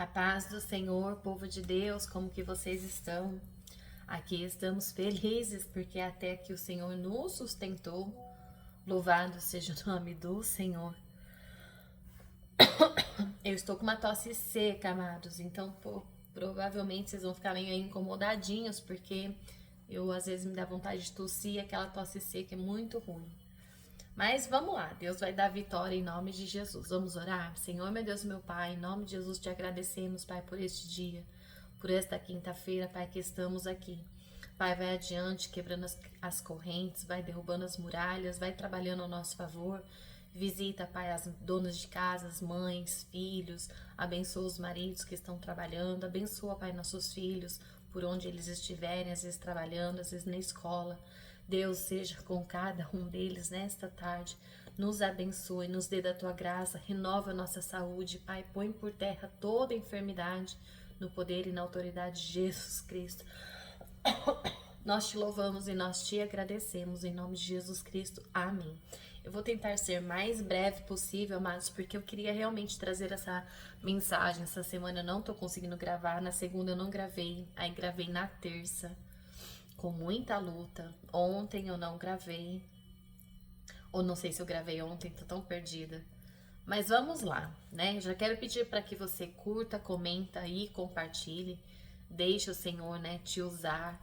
A paz do Senhor, povo de Deus, como que vocês estão? Aqui estamos felizes porque até que o Senhor nos sustentou. Louvado seja o nome do Senhor. Eu estou com uma tosse seca, amados, então provavelmente vocês vão ficar meio incomodadinhos porque eu às vezes me dá vontade de tossir e aquela tosse seca é muito ruim. Mas vamos lá, Deus vai dar vitória em nome de Jesus. Vamos orar? Senhor, meu Deus, meu Pai, em nome de Jesus te agradecemos, Pai, por este dia, por esta quinta-feira, Pai, que estamos aqui. Pai, vai adiante, quebrando as correntes, vai derrubando as muralhas, vai trabalhando ao nosso favor. Visita, Pai, as donas de casa, as mães, filhos, abençoa os maridos que estão trabalhando, abençoa, Pai, nossos filhos, por onde eles estiverem, às vezes trabalhando, às vezes na escola. Deus seja com cada um deles nesta tarde. Nos abençoe, nos dê da tua graça, renova a nossa saúde, Pai. Põe por terra toda enfermidade no poder e na autoridade de Jesus Cristo. Nós te louvamos e nós te agradecemos em nome de Jesus Cristo. Amém. Eu vou tentar ser mais breve possível, amados, porque eu queria realmente trazer essa mensagem. Essa semana eu não tô conseguindo gravar, na segunda eu não gravei, aí gravei na terça, com muita luta. Ontem eu não gravei, ou não sei se eu gravei ontem, tô tão perdida. Mas vamos lá, né? Já quero pedir para que você curta, comenta e compartilhe. Deixe o Senhor, né, te usar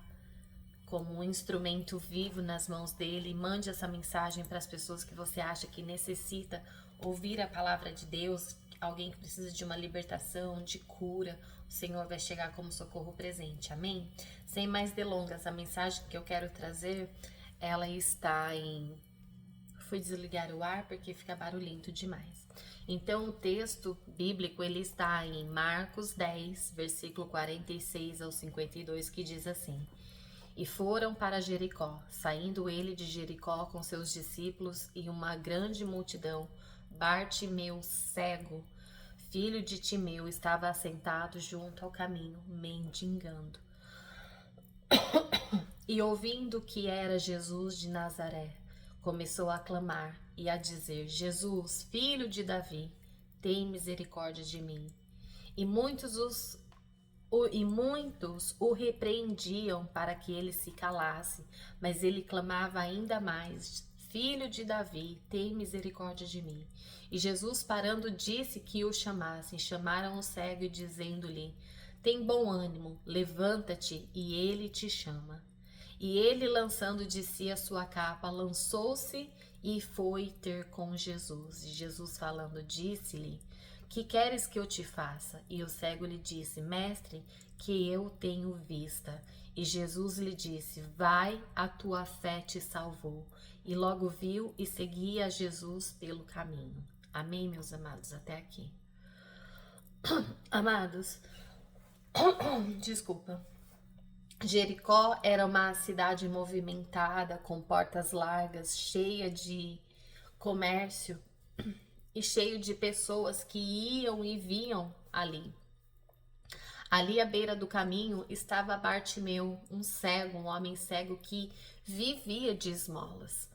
como um instrumento vivo nas mãos dele. Mande essa mensagem para as pessoas que você acha que necessita ouvir a palavra de Deus, alguém que precisa de uma libertação, de cura. O Senhor vai chegar como socorro presente, amém? Sem mais delongas, a mensagem que eu quero trazer, ela está em... Fui desligar o ar porque fica barulhento demais. Então, o texto bíblico, ele está em Marcos 10, versículo 46 ao 52, que diz assim: E foram para Jericó, saindo ele de Jericó com seus discípulos e uma grande multidão. Bartimeu, cego, filho de Timeu, estava assentado junto ao caminho, mendigando. E ouvindo que era Jesus de Nazaré, começou a clamar e a dizer: Jesus, filho de Davi, tem misericórdia de mim. E muitos o repreendiam para que ele se calasse, mas ele clamava ainda mais: Filho de Davi, tem misericórdia de mim. E Jesus, parando, disse que o chamassem. Chamaram o cego e dizendo-lhe: Tem bom ânimo, levanta-te, e ele te chama. E ele, lançando de si a sua capa, lançou-se e foi ter com Jesus. E Jesus, falando, disse-lhe: Que queres que eu te faça? E o cego lhe disse: Mestre, que eu tenho vista. E Jesus lhe disse: Vai, a tua fé te salvou. E logo viu e seguia a Jesus pelo caminho. Amém, meus amados, até aqui. Amados, desculpa. Jericó era uma cidade movimentada, com portas largas, cheia de comércio e cheio de pessoas que iam e vinham ali. Ali à beira do caminho estava Bartimeu, um cego, um homem cego que vivia de esmolas.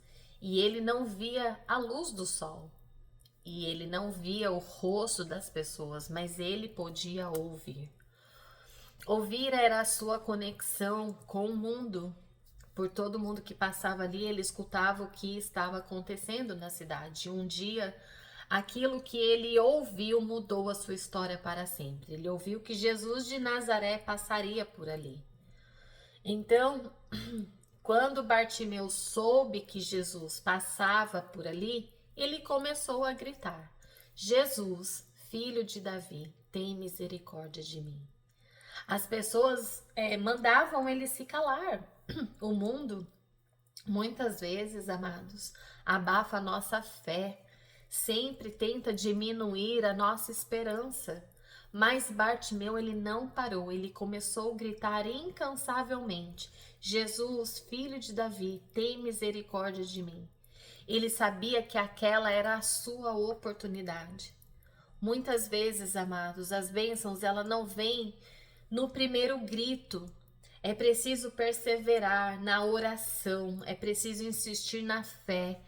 E ele não via a luz do sol. E ele não via o rosto das pessoas, mas ele podia ouvir. Ouvir era a sua conexão com o mundo. Por todo mundo que passava ali, ele escutava o que estava acontecendo na cidade. Um dia, aquilo que ele ouviu mudou a sua história para sempre. Ele ouviu que Jesus de Nazaré passaria por ali. Então, quando Bartimeu soube que Jesus passava por ali, ele começou a gritar: Jesus, filho de Davi, tem misericórdia de mim. As pessoas mandavam ele se calar. O mundo, muitas vezes, amados, abafa a nossa fé, sempre tenta diminuir a nossa esperança. Mas Bartimeu, ele não parou, ele começou a gritar incansavelmente: Jesus, filho de Davi, tem misericórdia de mim. Ele sabia que aquela era a sua oportunidade. Muitas vezes, amados, as bênçãos, ela não vêm no primeiro grito. É preciso perseverar na oração, é preciso insistir na fé.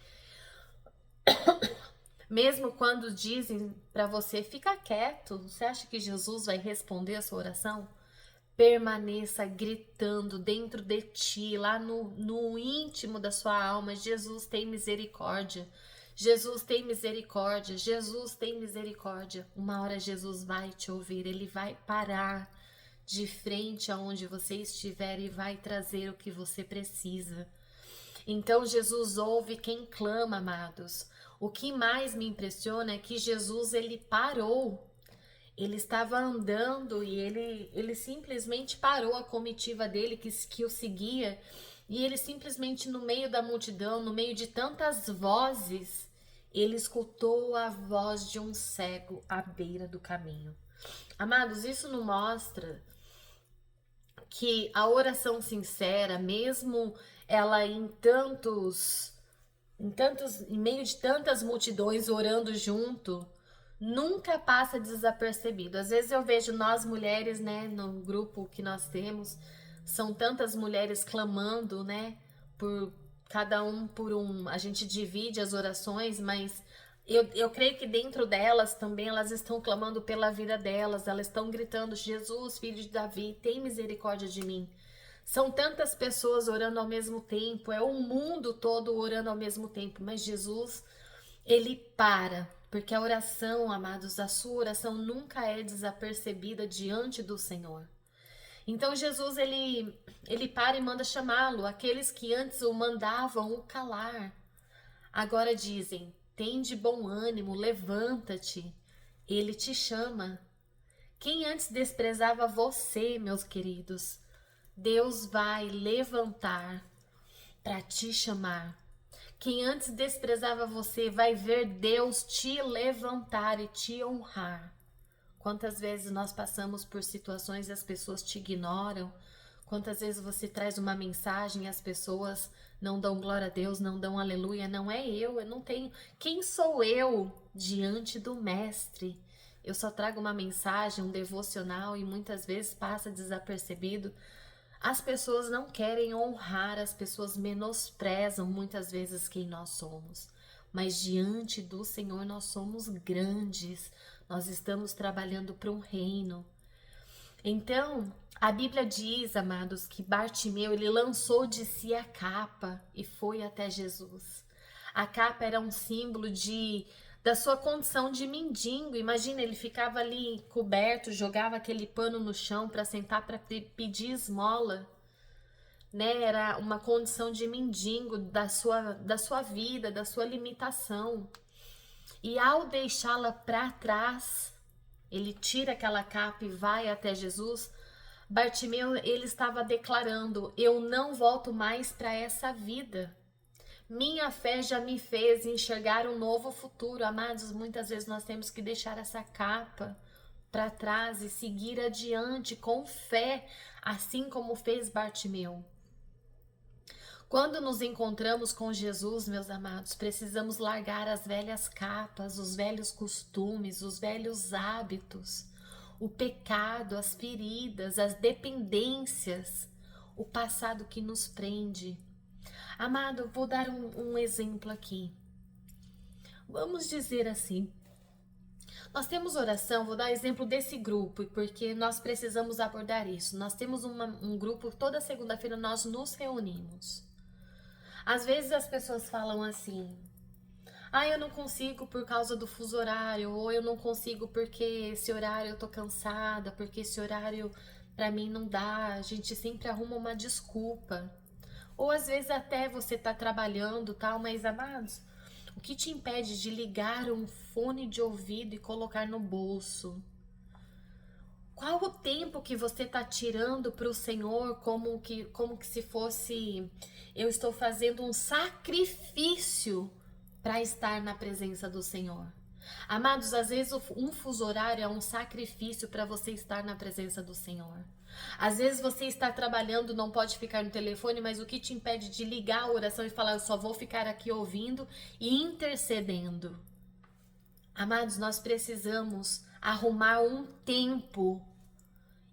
Mesmo quando dizem para você, fica quieto, você acha que Jesus vai responder a sua oração? Permaneça gritando dentro de ti, lá no íntimo da sua alma: Jesus tem misericórdia, Jesus tem misericórdia, Jesus tem misericórdia. Uma hora Jesus vai te ouvir, ele vai parar de frente aonde você estiver e vai trazer o que você precisa. Então Jesus ouve quem clama, amados. O que mais me impressiona é que Jesus, ele parou. Ele estava andando e ele simplesmente parou a comitiva dele que o seguia, e ele simplesmente, no meio da multidão, no meio de tantas vozes, ele escutou a voz de um cego à beira do caminho. Amados, isso não mostra que a oração sincera, mesmo ela em meio de tantas multidões orando junto, nunca passa desapercebido. Às vezes eu vejo nós mulheres, né, no grupo que nós temos, são tantas mulheres clamando, né, por cada um por um. A gente divide as orações, mas eu creio que dentro delas também elas estão clamando pela vida delas, elas estão gritando: Jesus, filho de Davi, tem misericórdia de mim. São tantas pessoas orando ao mesmo tempo, é o mundo todo orando ao mesmo tempo, mas Jesus, ele para, porque a oração, amados, a sua oração nunca é desapercebida diante do Senhor. Então Jesus, ele para e manda chamá-lo. Aqueles que antes o mandavam o calar, agora dizem: tem de bom ânimo, levanta-te, ele te chama. Quem antes desprezava você, meus queridos, Deus vai levantar para te chamar. Quem antes desprezava você vai ver Deus te levantar e te honrar. Quantas vezes nós passamos por situações e as pessoas te ignoram? Quantas vezes você traz uma mensagem e as pessoas não dão glória a Deus, não dão aleluia? Não é eu não tenho. Quem sou eu diante do Mestre? Eu só trago uma mensagem, um devocional, e muitas vezes passa desapercebido. As pessoas não querem honrar, as pessoas menosprezam muitas vezes quem nós somos. Mas diante do Senhor nós somos grandes, nós estamos trabalhando para um reino. Então, a Bíblia diz, amados, que Bartimeu, ele lançou de si a capa e foi até Jesus. A capa era um símbolo da sua condição de mendigo. Imagina, ele ficava ali coberto, jogava aquele pano no chão para sentar para pedir esmola, né? Era uma condição de mendigo da sua vida, da sua limitação. E ao deixá-la para trás, ele tira aquela capa e vai até Jesus. Bartimeu, ele estava declarando: eu não volto mais para essa vida. Minha fé já me fez enxergar um novo futuro. Amados, muitas vezes nós temos que deixar essa capa para trás e seguir adiante com fé, assim como fez Bartimeu. Quando nos encontramos com Jesus, meus amados, precisamos largar as velhas capas, os velhos costumes, os velhos hábitos, o pecado, as feridas, as dependências, o passado que nos prende. Amado, vou dar um exemplo aqui. Vamos dizer assim, nós temos oração, vou dar exemplo desse grupo, porque nós precisamos abordar isso. Nós temos um grupo, toda segunda-feira nós nos reunimos. Às vezes as pessoas falam assim: ah, eu não consigo por causa do fuso horário, ou eu não consigo porque esse horário eu tô cansada, porque esse horário pra mim não dá. A gente sempre arruma uma desculpa. Ou às vezes até você tá trabalhando, tal, mas amados, o que te impede de ligar um fone de ouvido e colocar no bolso? Qual o tempo que você está tirando para o Senhor, como que se fosse: eu estou fazendo um sacrifício para estar na presença do Senhor? Amados, às vezes um fuso horário é um sacrifício para você estar na presença do Senhor. Às vezes você está trabalhando, não pode ficar no telefone, mas o que te impede de ligar a oração e falar: eu só vou ficar aqui ouvindo e intercedendo? Amados, nós precisamos arrumar um tempo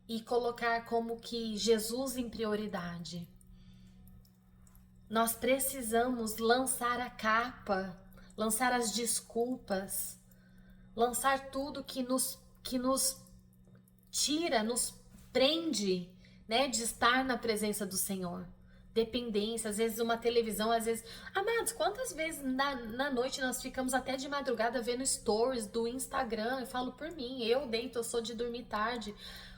e colocar como que Jesus em prioridade. Nós precisamos lançar a capa, lançar as desculpas, lançar tudo que nos tira, nos prende, né, de estar na presença do Senhor. Dependência, às vezes uma televisão, às vezes... Amados, quantas vezes na noite nós ficamos até de madrugada vendo stories do Instagram? Eu falo por mim, eu deito, eu sou de dormir tarde.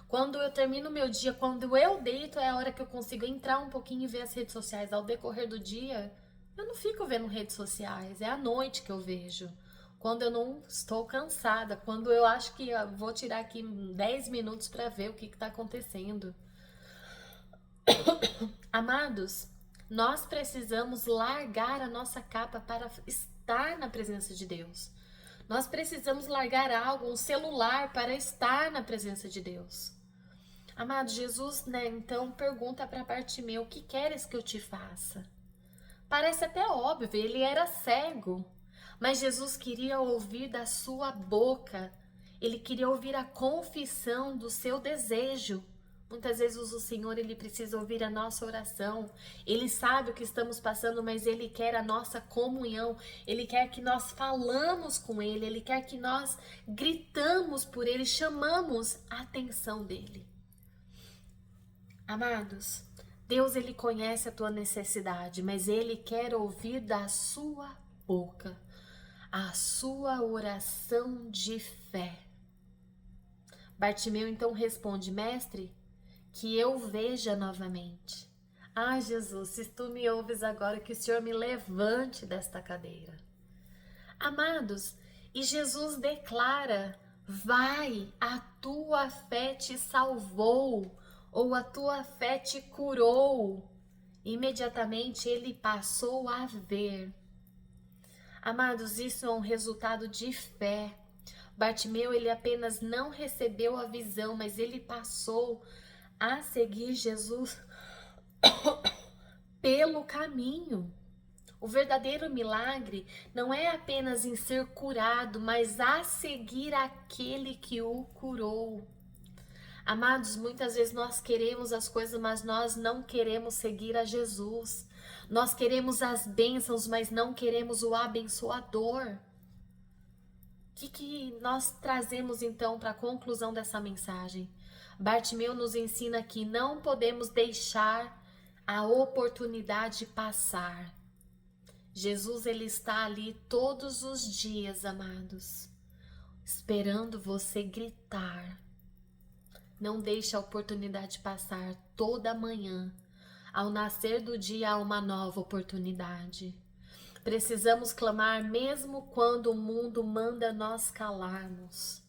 Quando eu termino o meu dia, quando eu deito, é a hora que eu consigo entrar um pouquinho e ver as redes sociais. Ao decorrer do dia, eu não fico vendo redes sociais, é à noite que eu vejo. Quando eu não estou cansada, quando eu acho que eu vou tirar aqui 10 minutos para ver o que está acontecendo. Amados, nós precisamos largar a nossa capa para estar na presença de Deus. Nós precisamos largar algo, um celular, para estar na presença de Deus. Amado, Jesus, né, então pergunta para Bartimeu: o que queres que eu te faça? Parece até óbvio, ele era cego, mas Jesus queria ouvir da sua boca, ele queria ouvir a confissão do seu desejo. Muitas vezes o Senhor, ele precisa ouvir a nossa oração. Ele sabe o que estamos passando, mas ele quer a nossa comunhão. Ele quer que nós falamos com ele, ele quer que nós gritamos por ele, chamamos a atenção dele. Amados, Deus, ele conhece a tua necessidade, mas ele quer ouvir da sua boca a sua oração de fé. Bartimeu então responde: mestre, que eu veja novamente. Ah, Jesus, se tu me ouves agora, que o Senhor me levante desta cadeira. Amados, e Jesus declara: vai, a tua fé te salvou, ou a tua fé te curou. Imediatamente ele passou a ver. Amados, isso é um resultado de fé. Bartimeu, ele apenas não recebeu a visão, mas ele passou a seguir Jesus pelo caminho. O verdadeiro milagre não é apenas em ser curado, mas a seguir aquele que o curou. Amados, muitas vezes nós queremos as coisas, mas nós não queremos seguir a Jesus. Nós queremos as bênçãos, mas não queremos o abençoador. O que nós trazemos então para a conclusão dessa mensagem? Bartimeu nos ensina que não podemos deixar a oportunidade passar. Jesus, ele está ali todos os dias, amados, esperando você gritar. Não deixe a oportunidade passar. Toda manhã, ao nascer do dia, há uma nova oportunidade. Precisamos clamar mesmo quando o mundo manda nós calarmos.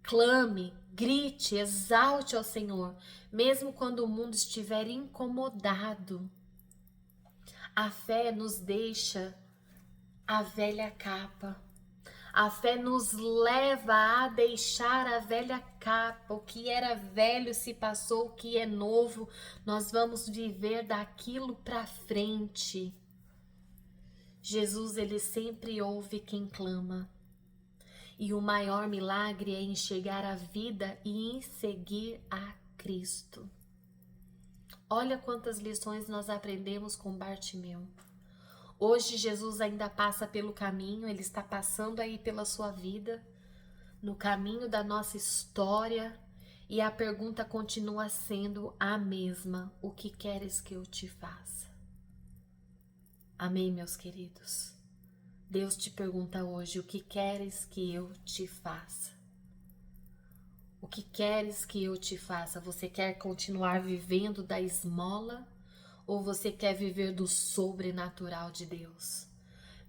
Clame, grite, exalte ao Senhor, mesmo quando o mundo estiver incomodado. A fé nos deixa a velha capa. A fé nos leva a deixar a velha capa. O que era velho se passou, o que é novo, nós vamos viver daquilo para frente. Jesus, ele sempre ouve quem clama. E o maior milagre é enxergar a vida e em seguir a Cristo. Olha quantas lições nós aprendemos com Bartimeu. Hoje Jesus ainda passa pelo caminho, ele está passando aí pela sua vida, no caminho da nossa história, e a pergunta continua sendo a mesma: o que queres que eu te faça? Amém, meus queridos? Deus te pergunta hoje: o que queres que eu te faça? O que queres que eu te faça? Você quer continuar vivendo da esmola ou você quer viver do sobrenatural de Deus?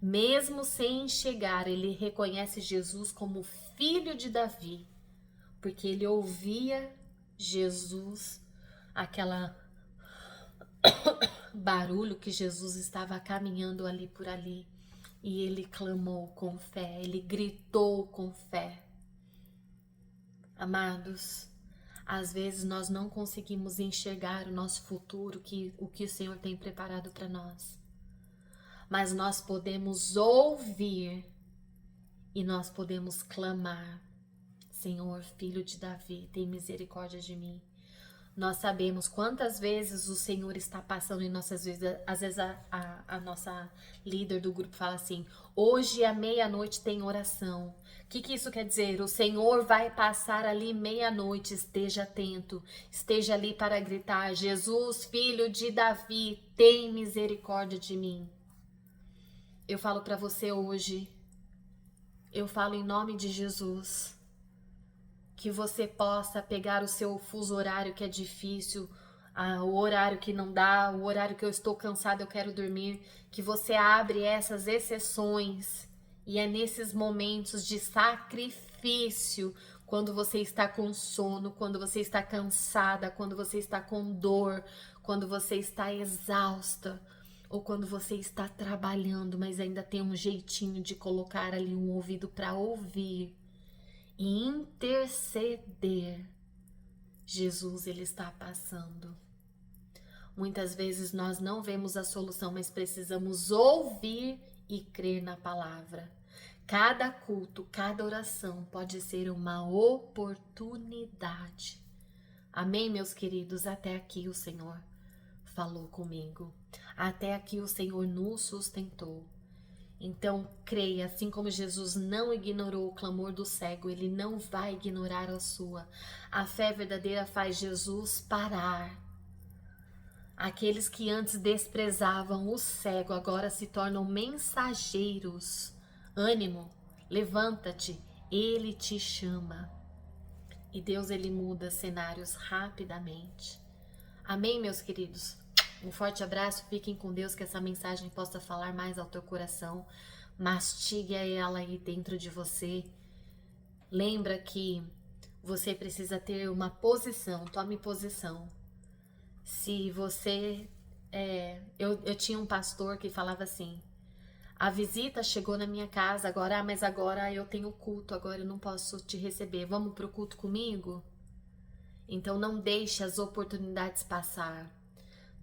Mesmo sem enxergar, ele reconhece Jesus como filho de Davi, porque ele ouvia Jesus, aquela barulho que Jesus estava caminhando ali por ali, e ele clamou com fé, ele gritou com fé. Amados, às vezes nós não conseguimos enxergar o nosso futuro, o que o Senhor tem preparado para nós. Mas nós podemos ouvir e nós podemos clamar: Senhor, filho de Davi, tem misericórdia de mim. Nós sabemos quantas vezes o Senhor está passando em nossas vidas. Às vezes a nossa líder do grupo fala assim: hoje à meia-noite tem oração. O que isso quer dizer? O Senhor vai passar ali meia-noite. Esteja atento, esteja ali para gritar: Jesus, filho de Davi, tem misericórdia de mim. Eu falo para você hoje, eu falo em nome de Jesus, que você possa pegar o seu fuso horário que é difícil, o horário que não dá, o horário que eu estou cansado, eu quero dormir, que você abre essas exceções, e é nesses momentos de sacrifício, quando você está com sono, quando você está cansada, quando você está com dor, quando você está exausta, ou quando você está trabalhando, mas ainda tem um jeitinho de colocar ali um ouvido para ouvir e interceder. Jesus, ele está passando. Muitas vezes nós não vemos a solução, mas precisamos ouvir e crer na palavra. Cada culto, cada oração pode ser uma oportunidade. Amém, meus queridos? Até aqui o Senhor falou comigo. Até aqui o Senhor nos sustentou. Então, creia, assim como Jesus não ignorou o clamor do cego, ele não vai ignorar a sua. A fé verdadeira faz Jesus parar. Aqueles que antes desprezavam o cego agora se tornam mensageiros. Ânimo, levanta-te, ele te chama. E Deus, ele muda cenários rapidamente. Amém, meus queridos? Um forte abraço, fiquem com Deus, que essa mensagem possa falar mais ao teu coração. Mastigue ela aí dentro de você. Lembra que você precisa ter uma posição, tome posição. Se você... eu tinha um pastor que falava assim: a visita chegou na minha casa, agora, mas agora eu tenho culto, agora eu não posso te receber. Vamos pro culto comigo? Então não deixe as oportunidades passar.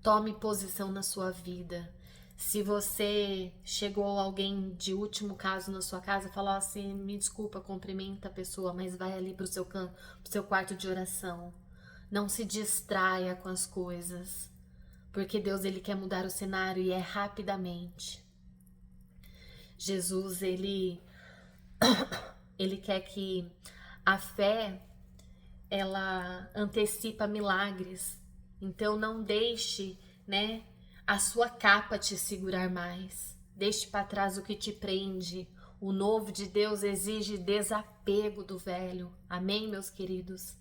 Tome posição na sua vida. Se você chegou alguém de último caso na sua casa, fala assim: me desculpa, cumprimenta a pessoa, mas vai ali pro seu quarto de oração. Não se distraia com as coisas, porque Deus, ele quer mudar o cenário e é rapidamente. Jesus, ele quer que a fé, ela antecipa milagres. Então não deixe, a sua capa te segurar mais. Deixe para trás o que te prende. O novo de Deus exige desapego do velho. Amém, meus queridos?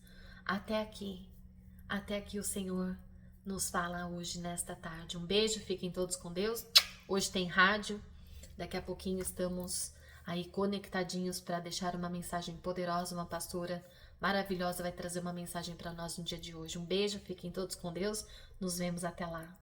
Até aqui o Senhor nos fala hoje, nesta tarde. Um beijo, fiquem todos com Deus. Hoje tem rádio. Daqui a pouquinho estamos aí conectadinhos para deixar uma mensagem poderosa. Uma pastora maravilhosa vai trazer uma mensagem para nós no dia de hoje. Um beijo, fiquem todos com Deus. Nos vemos até lá.